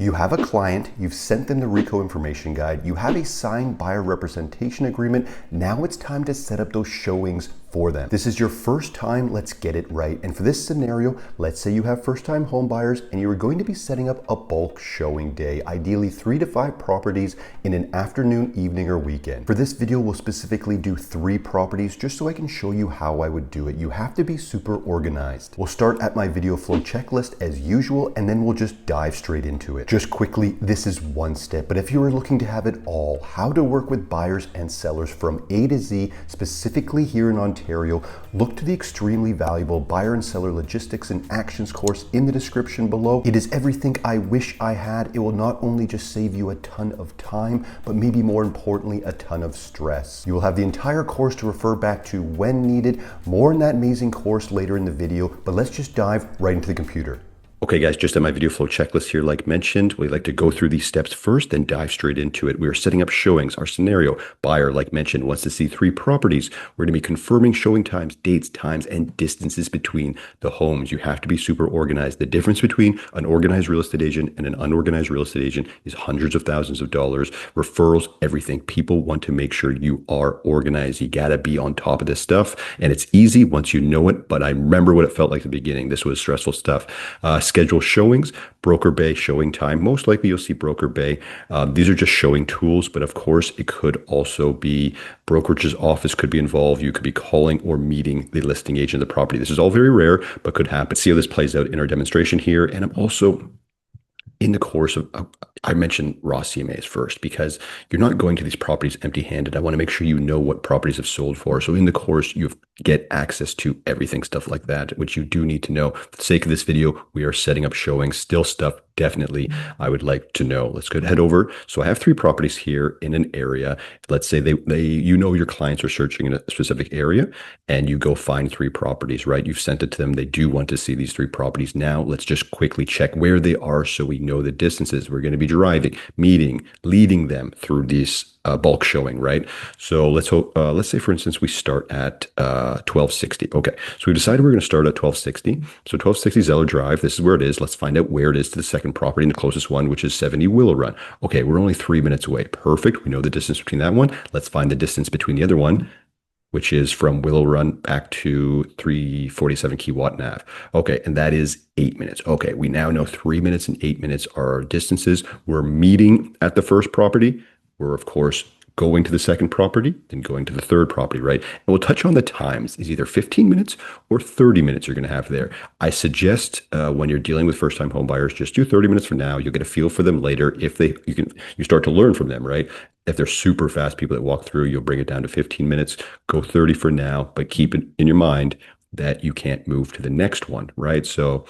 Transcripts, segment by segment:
You have a client, you've sent them the RICO information guide, you have a signed buyer representation agreement. Now it's time to set up those showings for them. This is your first time, let's get it right. And for this scenario, let's say you have first-time home buyers and you are going to be setting up a bulk showing day, ideally 3 to 5 properties in an afternoon, evening, or weekend. For this video, we'll specifically do 3 properties just so I can show you how I would do it. You have to be super organized. We'll start at my video flow checklist as usual, and then we'll just dive straight into it. Just quickly, this is one step, but if you are looking to have it all, how to work with buyers and sellers from A to Z, specifically here in Ontario, look to the extremely valuable buyer and seller logistics and actions course in the description below. It is everything I wish I had. It will not only just save you a ton of time, but maybe more importantly, a ton of stress. You will have the entire course to refer back to when needed. More in that amazing course later in the video, but let's just dive right into the computer. Okay guys, just at my video flow checklist here, like mentioned, we like to go through these steps first, then dive straight into it. We are setting up showings. Our scenario, buyer, like mentioned, wants to see 3 properties. We're gonna be confirming showing times, dates, times, and distances between the homes. You have to be super organized. The difference between an organized real estate agent and an unorganized real estate agent is hundreds of thousands of dollars, referrals, everything. People want to make sure you are organized. You gotta be on top of this stuff, and it's easy once you know it, but I remember what it felt like at the beginning. This was stressful stuff. Schedule showings, broker bay showing time. Most likely you'll see broker bay. These are just showing tools, but of course it could also be brokerage's office could be involved. You could be calling or meeting the listing agent of the property. This is all very rare, but could happen. See how this plays out in our demonstration here. And I'm also in the course of, I mentioned raw CMAs first because you're not going to these properties empty-handed. I want to make sure you know what properties have sold for. So in the course, you get access to everything, stuff like that, which you do need to know. For the sake of this video, we are setting up showings, still stuff definitely I would like to know. Let's go head over. So I have 3 properties here in an area. Let's say you know your clients are searching in a specific area and you go find 3 properties, right? You've sent it to them. They do want to see these 3 properties. Now let's just quickly check where they are so we know the distances. We're going to be driving, meeting, leading them through these bulk showing, right? So let's say for instance we start at 1260. Okay, so we decided we're going to start at 1260. So 1260 Zeller Drive, this is where it is. Let's find out where it is to the second property and the closest one, which is 70 Willow Run. Okay, we're only 3 minutes away. Perfect. We know the distance between that one. Let's find the distance between the other one, which is from Willow Run back to 347 Keywat Ave. Okay, and that is 8 minutes. Okay, we now know 3 minutes and 8 minutes are our distances. We're meeting at the first property. We're, of course, going to the second property, then going to the third property, right? And we'll touch on the times. It's either 15 minutes or 30 minutes you're going to have there. I suggest when you're dealing with first-time home buyers, just do 30 minutes for now. You'll get a feel for them later. If you start to learn from them, right? If they're super fast people that walk through, you'll bring it down to 15 minutes. Go 30 for now, but keep it in your mind that you can't move to the next one, right? So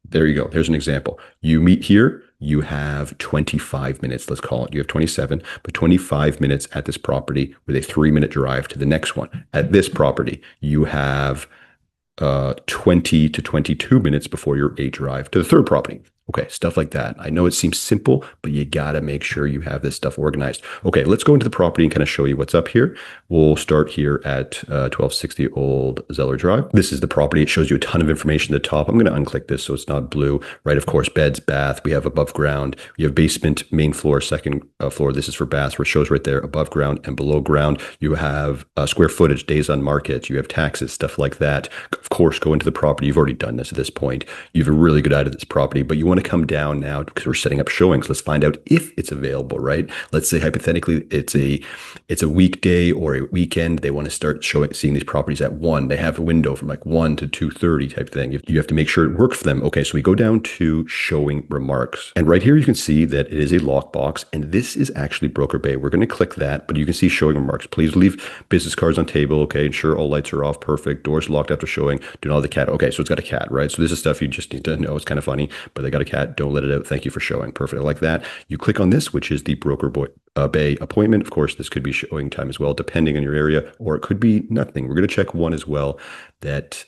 there you go. Here's an example. You meet here. You have 25 minutes, let's call it. You have 27, but 25 minutes at this property with a 3-minute drive to the next one. At this property, you have 20 to 22 minutes before your 8 drive to the third property. Okay, stuff like that. I know it seems simple, but you got to make sure you have this stuff organized. Okay, let's go into the property and kind of show you what's up here. We'll start here at 1260 Old Zeller Drive. This is the property. It shows you a ton of information at the top. I'm going to unclick this so it's not blue, right? Of course, beds, bath. We have above ground. You have basement, main floor, second floor. This is for baths where it shows right there above ground and below ground. You have square footage, days on market. You have taxes, stuff like that. Of course, go into the property. You've already done this at this point. You have a really good idea of this property, but you want to come down now because we're setting up showings. Let's find out if it's available, right? Let's say hypothetically it's a weekday or a weekend. They want to start seeing these properties at 1. They have a window from like 1 to 2:30 type thing. You have to make sure it works for them. Okay, so we go down to showing remarks. And right here you can see that it is a lockbox and this is actually broker bay. We're going to click that, but you can see showing remarks. Please leave business cards on table. Okay, ensure all lights are off. Perfect. Doors locked after showing. Do not have the cat. Okay, so it's got a cat, right? So this is stuff you just need to know. It's kind of funny, but they got a cat. Don't let it out. Thank you for showing. Perfect. I like that. You click on this, which is the broker bay appointment. Of course, this could be showing time as well, depending on your area, or it could be nothing. We're going to check 1 as well. that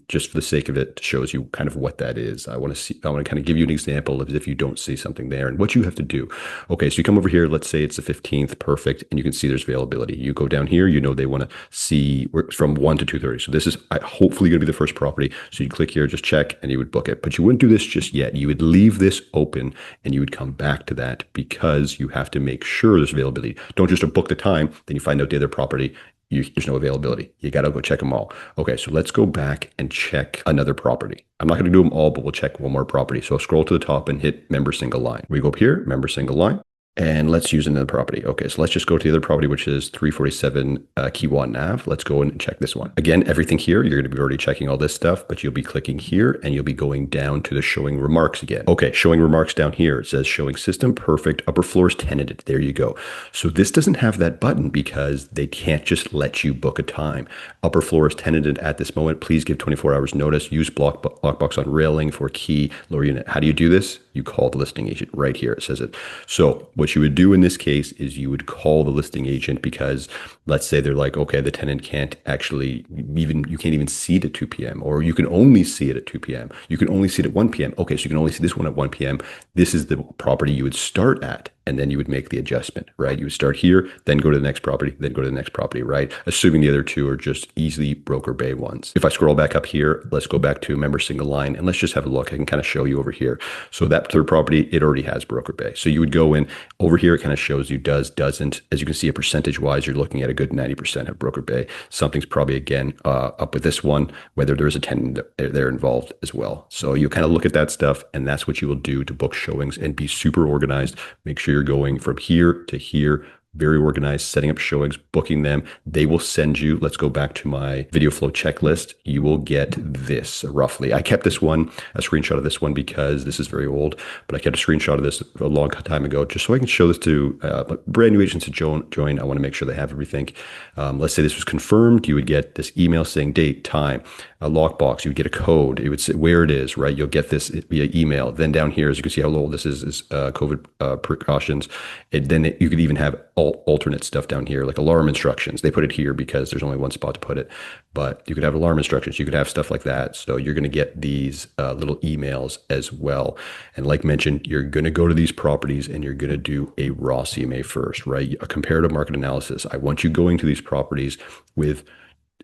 just for the sake of it shows you kind of what that is. I want to kind of give you an example of if you don't see something there and what you have to do. Okay, so you come over here, let's say it's the 15th, perfect, and you can see there's availability. You go down here, they want to see from 1 to 2:30. So this is hopefully going to be the first property. So you click here, just check, and you would book it. But you wouldn't do this just yet. You would leave this open and you would come back to that because you have to make sure there's availability. Don't just book the time, then you find out the other property there's no availability. You got to go check them all. Okay, so let's go back and check another property. I'm not going to do them all, but we'll check one more property. So I'll scroll to the top and hit member single line. We go up here, member single line. And let's use another property. Okay, so let's just go to the other property, which is 347 Kiwan Nav. Let's go and check this one. Again, everything here, you're going to be already checking all this stuff, but you'll be clicking here and you'll be going down to the showing remarks again. Okay, showing remarks down here. It says showing system, perfect, upper floor is tenanted. There you go. So this doesn't have that button because they can't just let you book a time. Upper floor is tenanted at this moment. Please give 24 hours notice. Use lockbox on railing for key lower unit. How do you do this? You call the listing agent right here. It says it. So what you would do in this case is you would call the listing agent because let's say they're like, okay, the tenant can't actually you can't even see it at 2 p.m. or you can only see it at 2 p.m. You can only see it at 1 p.m. Okay, so you can only see this one at 1 p.m. This is the property you would start at. And then you would make the adjustment, right? You would start here, then go to the next property, then go to the next property, right? Assuming the other two are just easily broker bay ones. If I scroll back up here, let's go back to member single line and let's just have a look. I can kind of show you over here. So that third property, it already has broker bay. So you would go in over here, it kind of shows you does, doesn't. As you can see, a percentage wise, you're looking at a good 90% of broker bay. Something's probably again up with this one, whether there's a tenant there involved as well. So you kind of look at that stuff and that's what you will do to book showings and be super organized. Make sure you're going from here to here, very organized, setting up showings, booking them. They will send you, let's go back to my video flow checklist. You will get this roughly. I kept this one, a screenshot of this one because this is very old, but I kept a screenshot of this a long time ago just so I can show this to brand new agents to join. I want to make sure they have everything. Let's say this was confirmed. You would get this email saying date, time, a lockbox. You would get a code. It would say where it is, right? You'll get this via email. Then down here, as you can see how old this is COVID precautions. You could even have alternate stuff down here, like alarm instructions. They put it here because there's only one spot to put it, but you could have alarm instructions. You could have stuff like that. So you're going to get these little emails as well. And like mentioned, you're going to go to these properties and you're going to do a raw CMA first, right? A comparative market analysis. I want you going to these properties with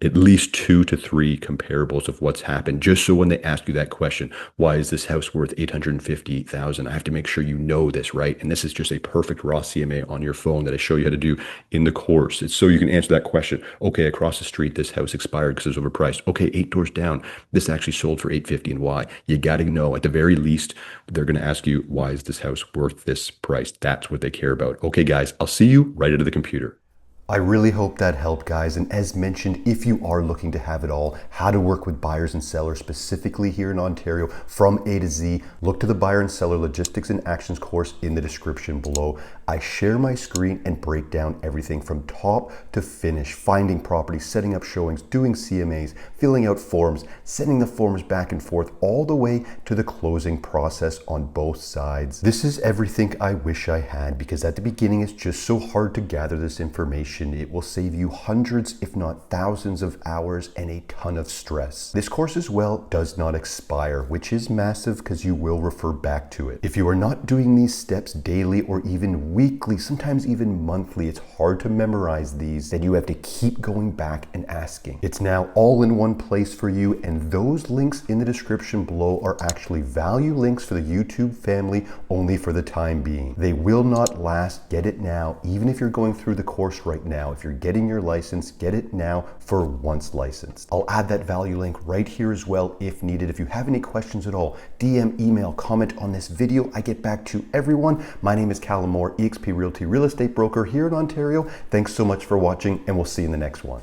at least 2 to 3 comparables of what's happened, just so when they ask you that question, why is this house worth $850,000? I have to make sure you know this, right? And this is just a perfect raw CMA on your phone that I show you how to do in the course. It's so you can answer that question. Okay, across the street, this house expired because it was overpriced. Okay, 8 doors down, this actually sold for $850 and why? You got to know at the very least, they're going to ask you, why is this house worth this price? That's what they care about. Okay, guys, I'll see you right into the computer. I really hope that helped, guys. And as mentioned, if you are looking to have it all, how to work with buyers and sellers specifically here in Ontario from A to Z, look to the buyer and seller logistics and actions course in the description below. I share my screen and break down everything from top to finish, finding properties, setting up showings, doing CMAs, filling out forms, sending the forms back and forth, all the way to the closing process on both sides. This is everything I wish I had, because at the beginning it's just so hard to gather this information. It will save you hundreds, if not thousands of hours and a ton of stress. This course as well does not expire, which is massive because you will refer back to it. If you are not doing these steps daily or even weekly, sometimes even monthly, it's hard to memorize these, then you have to keep going back and asking. It's now all in one place for you, and those links in the description below are actually value links for the YouTube family only for the time being. They will not last. Get it now, even if you're going through the course right now. If you're getting your license, get it now for once licensed. I'll add that value link right here as well if needed. If you have any questions at all, DM, email, comment on this video. I get back to everyone. My name is Callum Moore, eXp Realty real estate broker here in Ontario. Thanks so much for watching, and we'll see you in the next one.